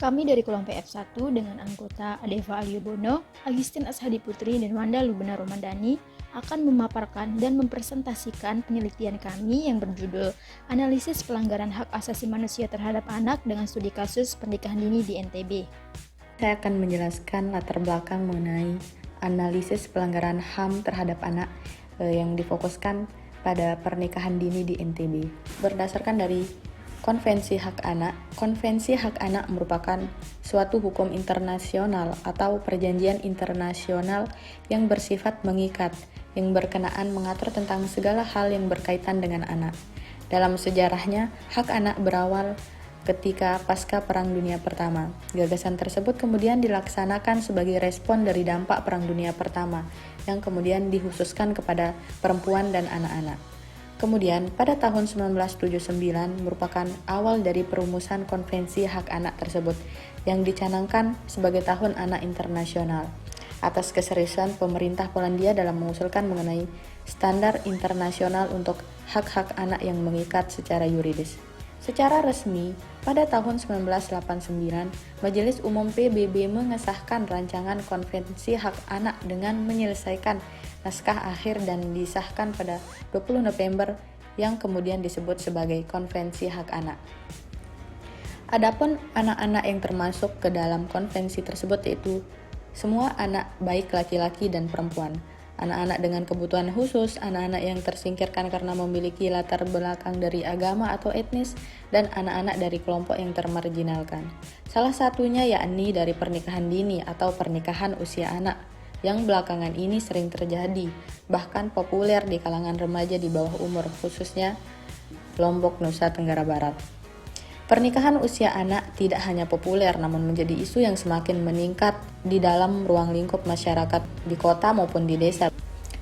Kami dari kelompok F1 dengan anggota Adeva Aliyobono, Agustin Ashadi Putri, dan Wanda Lubena Romandani akan memaparkan dan mempresentasikan penelitian kami yang berjudul Analisis Pelanggaran Hak Asasi Manusia Terhadap Anak dengan Studi Kasus Pernikahan Dini di NTB. Saya akan menjelaskan latar belakang mengenai analisis pelanggaran HAM terhadap anak yang difokuskan pada pernikahan dini di NTB. Berdasarkan dari Konvensi Hak Anak merupakan suatu hukum internasional atau perjanjian internasional yang bersifat mengikat, yang berkenaan mengatur tentang segala hal yang berkaitan dengan anak. Dalam sejarahnya, hak anak berawal ketika pasca Perang Dunia Pertama. Gagasan tersebut kemudian dilaksanakan sebagai respon dari dampak Perang Dunia Pertama, yang kemudian dikhususkan kepada perempuan dan anak-anak. Kemudian, pada tahun 1979 merupakan awal dari perumusan Konvensi Hak Anak tersebut, yang dicanangkan sebagai Tahun Anak Internasional, atas keseriusan pemerintah Polandia dalam mengusulkan mengenai standar internasional untuk hak-hak anak yang mengikat secara yuridis. Secara resmi, pada tahun 1989, Majelis Umum PBB mengesahkan rancangan Konvensi Hak Anak dengan menyelesaikan naskah akhir dan disahkan pada 20 November yang kemudian disebut sebagai Konvensi Hak Anak. Adapun anak-anak yang termasuk ke dalam konvensi tersebut yaitu semua anak baik laki-laki dan perempuan. Anak-anak dengan kebutuhan khusus, anak-anak yang tersingkirkan karena memiliki latar belakang dari agama atau etnis, dan anak-anak dari kelompok yang termarginalkan. Salah satunya yakni dari pernikahan dini atau pernikahan usia anak, yang belakangan ini sering terjadi, bahkan populer di kalangan remaja di bawah umur, khususnya Lombok, Nusa Tenggara Barat. Pernikahan usia anak tidak hanya populer, namun menjadi isu yang semakin meningkat di dalam ruang lingkup masyarakat di kota maupun di desa.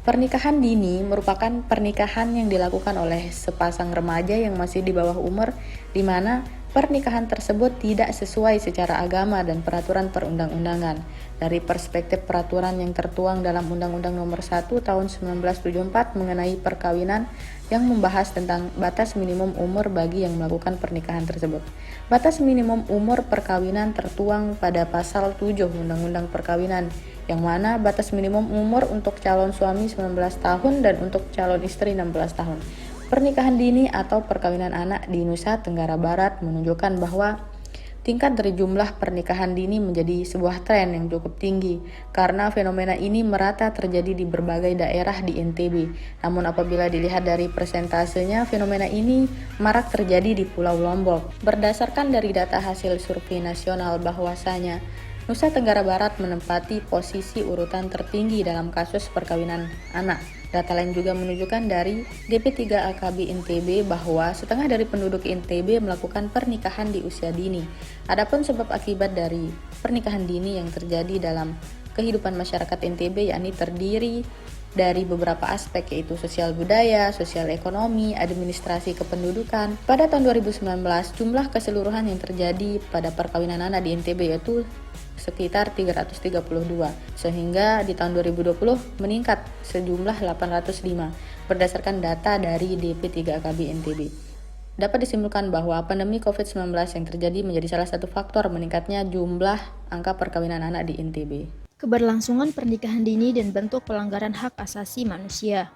Pernikahan dini merupakan pernikahan yang dilakukan oleh sepasang remaja yang masih di bawah umur, di mana pernikahan tersebut tidak sesuai secara agama dan peraturan perundang-undangan. Dari perspektif peraturan yang tertuang dalam Undang-Undang Nomor 1 Tahun 1974 mengenai perkawinan yang membahas tentang batas minimum umur bagi yang melakukan pernikahan tersebut. Batas minimum umur perkawinan tertuang pada pasal 7 Undang-Undang Perkawinan, yang mana batas minimum umur untuk calon suami 19 tahun dan untuk calon istri 16 tahun. Pernikahan dini atau perkawinan anak di Nusa Tenggara Barat menunjukkan bahwa tingkat dari jumlah pernikahan dini menjadi sebuah tren yang cukup tinggi karena fenomena ini merata terjadi di berbagai daerah di NTB. Namun apabila dilihat dari persentasenya, fenomena ini marak terjadi di Pulau Lombok. Berdasarkan dari data hasil survei nasional bahwasanya Nusa Tenggara Barat menempati posisi urutan tertinggi dalam kasus perkawinan anak. Data lain juga menunjukkan dari DP3AKB NTB bahwa setengah dari penduduk NTB melakukan pernikahan di usia dini. Adapun sebab akibat dari pernikahan dini yang terjadi dalam kehidupan masyarakat NTB yakni terdiri dari beberapa aspek yaitu sosial budaya, sosial ekonomi, administrasi kependudukan. Pada tahun 2019, jumlah keseluruhan yang terjadi pada perkawinan anak di NTB yaitu sekitar 332, sehingga di tahun 2020 meningkat sejumlah 805 berdasarkan data dari DP3AKB NTB. Dapat disimpulkan bahwa pandemi COVID-19 yang terjadi menjadi salah satu faktor meningkatnya jumlah angka perkawinan anak di NTB. Keberlangsungan pernikahan dini dan bentuk pelanggaran hak asasi manusia.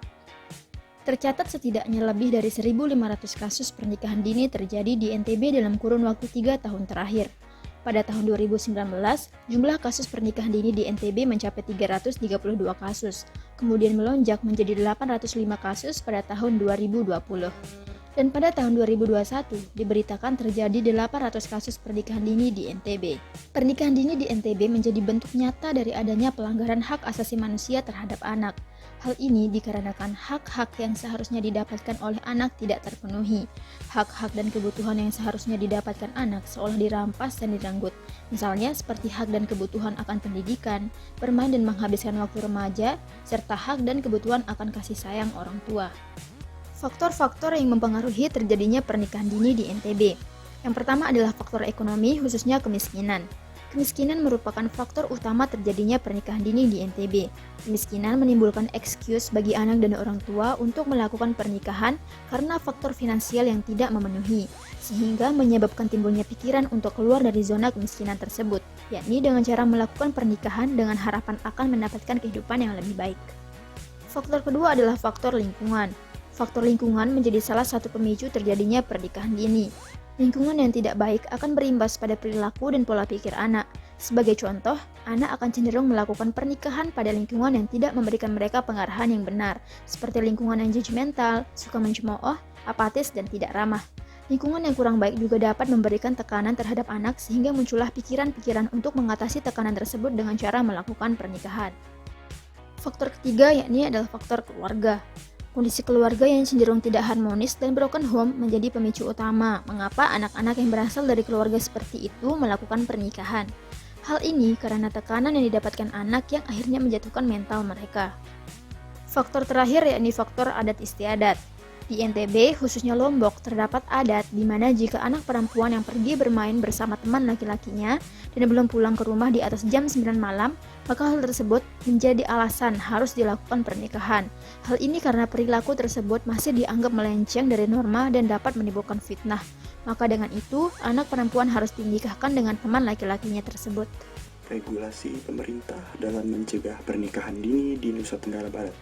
Tercatat setidaknya lebih dari 1.500 kasus pernikahan dini terjadi di NTB dalam kurun waktu 3 tahun terakhir. Pada tahun 2019, jumlah kasus pernikahan dini di NTB mencapai 332 kasus, kemudian melonjak menjadi 805 kasus pada tahun 2020. Dan pada tahun 2021, diberitakan terjadi 800 kasus pernikahan dini di NTB. Pernikahan dini di NTB menjadi bentuk nyata dari adanya pelanggaran hak asasi manusia terhadap anak. Hal ini dikarenakan hak-hak yang seharusnya didapatkan oleh anak tidak terpenuhi. Hak-hak dan kebutuhan yang seharusnya didapatkan anak seolah dirampas dan direnggut. Misalnya seperti hak dan kebutuhan akan pendidikan, bermain dan menghabiskan waktu remaja, serta hak dan kebutuhan akan kasih sayang orang tua. Faktor-faktor yang mempengaruhi terjadinya pernikahan dini di NTB. Yang pertama adalah faktor ekonomi, khususnya kemiskinan. Kemiskinan merupakan faktor utama terjadinya pernikahan dini di NTB. Kemiskinan menimbulkan excuse bagi anak dan orang tua untuk melakukan pernikahan karena faktor finansial yang tidak memenuhi, sehingga menyebabkan timbulnya pikiran untuk keluar dari zona kemiskinan tersebut, yakni dengan cara melakukan pernikahan dengan harapan akan mendapatkan kehidupan yang lebih baik. Faktor kedua adalah faktor lingkungan. Faktor lingkungan menjadi salah satu pemicu terjadinya pernikahan dini. Lingkungan yang tidak baik akan berimbas pada perilaku dan pola pikir anak. Sebagai contoh, anak akan cenderung melakukan pernikahan pada lingkungan yang tidak memberikan mereka pengarahan yang benar, seperti lingkungan yang judgmental, suka mencemooh, apatis, dan tidak ramah. Lingkungan yang kurang baik juga dapat memberikan tekanan terhadap anak sehingga muncullah pikiran-pikiran untuk mengatasi tekanan tersebut dengan cara melakukan pernikahan. Faktor ketiga yakni adalah faktor keluarga. Kondisi keluarga yang cenderung tidak harmonis dan broken home menjadi pemicu utama mengapa anak-anak yang berasal dari keluarga seperti itu melakukan pernikahan. Hal ini karena tekanan yang didapatkan anak yang akhirnya menjatuhkan mental mereka. Faktor terakhir yakni faktor adat istiadat. Di NTB, khususnya Lombok, terdapat adat di mana jika anak perempuan yang pergi bermain bersama teman laki-lakinya dan belum pulang ke rumah di atas jam 9 malam, maka hal tersebut menjadi alasan harus dilakukan pernikahan. Hal ini karena perilaku tersebut masih dianggap melenceng dari norma dan dapat menimbulkan fitnah. Maka dengan itu, anak perempuan harus dinikahkan dengan teman laki-lakinya tersebut. Regulasi pemerintah dalam mencegah pernikahan dini di Nusa Tenggara Barat.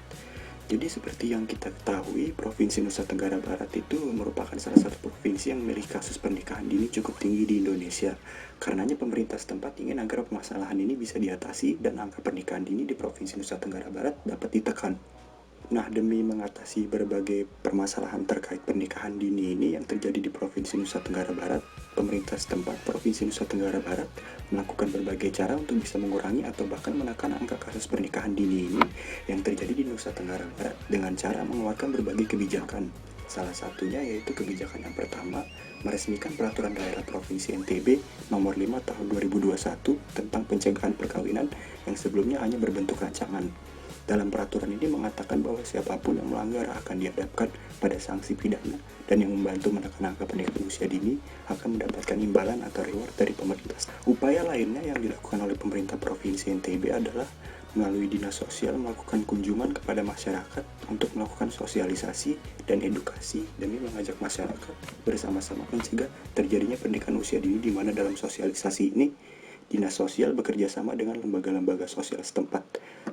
Jadi seperti yang kita ketahui, Provinsi Nusa Tenggara Barat itu merupakan salah satu provinsi yang memiliki kasus pernikahan dini cukup tinggi di Indonesia. Karenanya pemerintah setempat ingin agar permasalahan ini bisa diatasi dan angka pernikahan dini di Provinsi Nusa Tenggara Barat dapat ditekan. Nah, demi mengatasi berbagai permasalahan terkait pernikahan dini ini yang terjadi di Provinsi Nusa Tenggara Barat, pemerintah setempat Provinsi Nusa Tenggara Barat melakukan berbagai cara untuk bisa mengurangi atau bahkan menekan angka kasus pernikahan dini ini yang terjadi di Nusa Tenggara Barat dengan cara mengeluarkan berbagai kebijakan. Salah satunya yaitu kebijakan yang pertama, meresmikan Peraturan Daerah Provinsi NTB Nomor 5 Tahun 2021 tentang pencegahan perkawinan yang sebelumnya hanya berbentuk rancangan. Dalam peraturan ini mengatakan bahwa siapapun yang melanggar akan dihadapkan pada sanksi pidana dan yang membantu menekan angka pernikahan usia dini akan mendapatkan imbalan atau reward dari pemerintah. Upaya lainnya yang dilakukan oleh pemerintah Provinsi NTB adalah melalui Dinas Sosial melakukan kunjungan kepada masyarakat untuk melakukan sosialisasi dan edukasi demi mengajak masyarakat bersama-sama mencegah terjadinya pernikahan usia dini, di mana dalam sosialisasi ini Dinas Sosial bekerja sama dengan lembaga-lembaga sosial setempat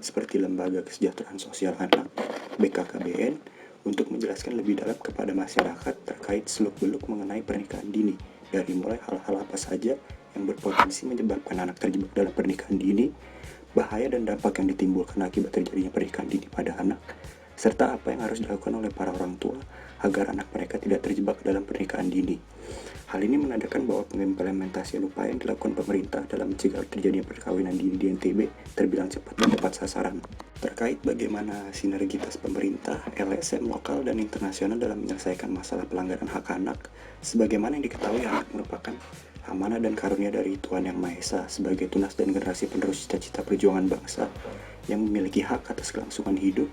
seperti Lembaga Kesejahteraan Sosial Anak, BKKBN, untuk menjelaskan lebih dalam kepada masyarakat terkait seluk-beluk mengenai pernikahan dini, dari mulai hal-hal apa saja yang berpotensi menyebabkan anak terjebak dalam pernikahan dini, bahaya dan dampak yang ditimbulkan akibat terjadinya pernikahan dini pada anak, serta apa yang harus dilakukan oleh para orang tua agar anak mereka tidak terjebak dalam pernikahan dini. Hal ini menandakan bahwa pengimplementasian upaya yang dilakukan pemerintah dalam mencegah terjadinya perkawinan dini di NTB terbilang cepat dan tepat sasaran. Terkait bagaimana sinergitas pemerintah, LSM lokal dan internasional dalam menyelesaikan masalah pelanggaran hak anak, sebagaimana yang diketahui anak merupakan amanah dan karunia dari Tuhan Yang Maha Esa sebagai tunas dan generasi penerus cita-cita perjuangan bangsa yang memiliki hak atas kelangsungan hidup,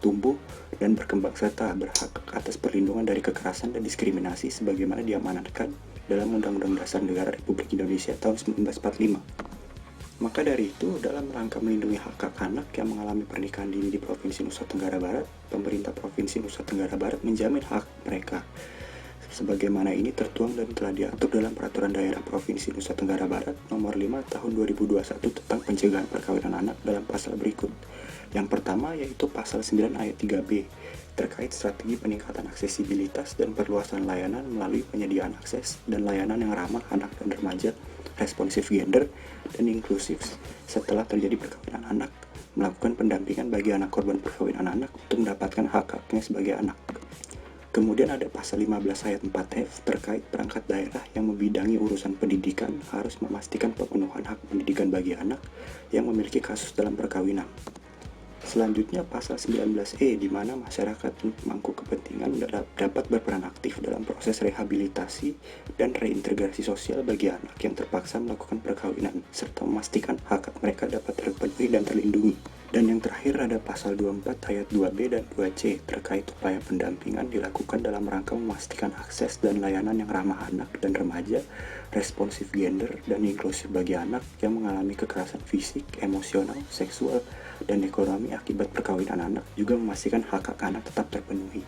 tumbuh, dan berkembang serta berhak atas perlindungan dari kekerasan dan diskriminasi sebagaimana diamanatkan dalam Undang-Undang Dasar Negara Republik Indonesia tahun 1945. Maka dari itu, dalam rangka melindungi hak anak yang mengalami pernikahan dini di Provinsi Nusa Tenggara Barat, pemerintah Provinsi Nusa Tenggara Barat menjamin hak mereka. Sebagaimana ini tertuang dan telah diatur dalam Peraturan Daerah Provinsi Nusa Tenggara Barat Nomor 5 Tahun 2021 tentang pencegahan perkawinan anak dalam pasal berikut. Yang pertama yaitu pasal 9 ayat 3B terkait strategi peningkatan aksesibilitas dan perluasan layanan melalui penyediaan akses dan layanan yang ramah anak dan remaja, responsif gender, dan inklusif setelah terjadi perkawinan anak, melakukan pendampingan bagi anak korban perkawinan anak untuk mendapatkan hak-haknya sebagai anak. Kemudian ada pasal 15 ayat 4F terkait perangkat daerah yang membidangi urusan pendidikan harus memastikan pemenuhan hak pendidikan bagi anak yang memiliki kasus dalam perkawinan. Selanjutnya pasal 19E di mana masyarakat pemangku kepentingan dapat berperan aktif dalam proses rehabilitasi dan reintegrasi sosial bagi anak yang terpaksa melakukan perkawinan serta memastikan hak mereka dapat terpenuhi dan terlindungi. Dan yang terakhir ada pasal 24 ayat 2B dan 2C terkait upaya pendampingan dilakukan dalam rangka memastikan akses dan layanan yang ramah anak dan remaja, responsif gender, dan inklusif bagi anak yang mengalami kekerasan fisik, emosional, seksual, dan ekonomi akibat perkawinan anak, juga memastikan hak-hak anak tetap terpenuhi.